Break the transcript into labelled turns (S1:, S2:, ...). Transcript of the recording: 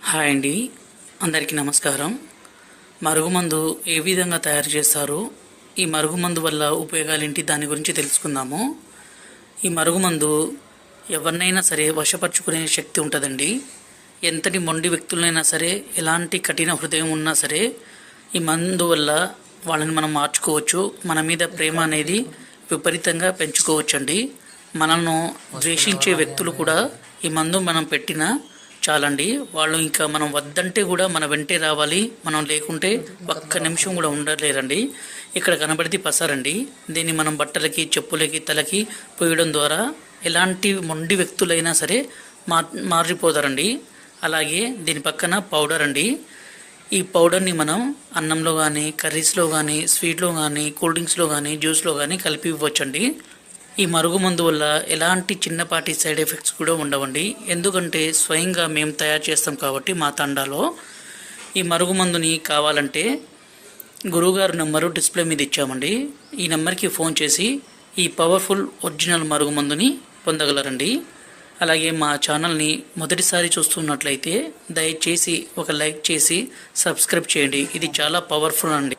S1: Hi అండి, అందరికీ నమస్కారం. మరుగుమందు ఏ విధంగా తయారు చేస్తారు, ఈ మరుగుమందు వల్ల ఉపయోగాలేంటి, దాని గురించి తెలుసుకుందాము. ఈ మరుగుమందు ఎవరినైనా సరే వశపరుచుకునే శక్తి ఉంటుందండి. ఎంతటి మొండి వ్యక్తులైనా సరే, ఎలాంటి కఠిన హృదయం ఉన్నా సరే, ఈ మందు వల్ల వాళ్ళని మనం మార్చుకోవచ్చు. మన మీద ప్రేమ అనేది విపరీతంగా పెంచుకోవచ్చండి. మనల్ని ద్వేషించే వ్యక్తులు కూడా ఈ మందు మనం పెట్టినా చాలండి, వాళ్ళు ఇంకా మనం వద్దంటే కూడా మన వెంటే రావాలి. మనం లేకుంటే ఒక్క నిమిషం కూడా ఉండలేరండి. ఇక్కడ కనబడితే పసారండి. దీన్ని మనం బట్టలకి, చెప్పులకి, తలకి పోయడం ద్వారా ఎలాంటి మొండి వ్యక్తులైనా సరే మారిపోతారండి. అలాగే దీని పక్కన పౌడర్ అండి. ఈ పౌడర్ని మనం అన్నంలో కానీ, కర్రీస్లో కానీ, స్వీట్లో కానీ, కూల్ డ్రింక్స్లో కానీ, జ్యూస్లో కానీ కలిపి ఇవ్వచ్చండి. ఈ మరుగుమందు వల్ల ఎలాంటి చిన్నపాటి సైడ్ ఎఫెక్ట్స్ కూడా ఉండవండి. ఎందుకంటే స్వయంగా మేము తయారు చేస్తాం కాబట్టి మా తండాలో. ఈ మరుగుమందుని కావాలంటే గురువుగారు నెంబరు డిస్ప్లే మీద ఇచ్చామండి. ఈ నెంబర్కి ఫోన్ చేసి ఈ పవర్ఫుల్ ఒరిజినల్ మరుగుమందుని పొందగలరండి. అలాగే మా ఛానల్ని మొదటిసారి చూస్తున్నట్లయితే దయచేసి ఒక లైక్ చేసి సబ్స్క్రైబ్ చేయండి. ఇది చాలా పవర్ఫుల్ అండి.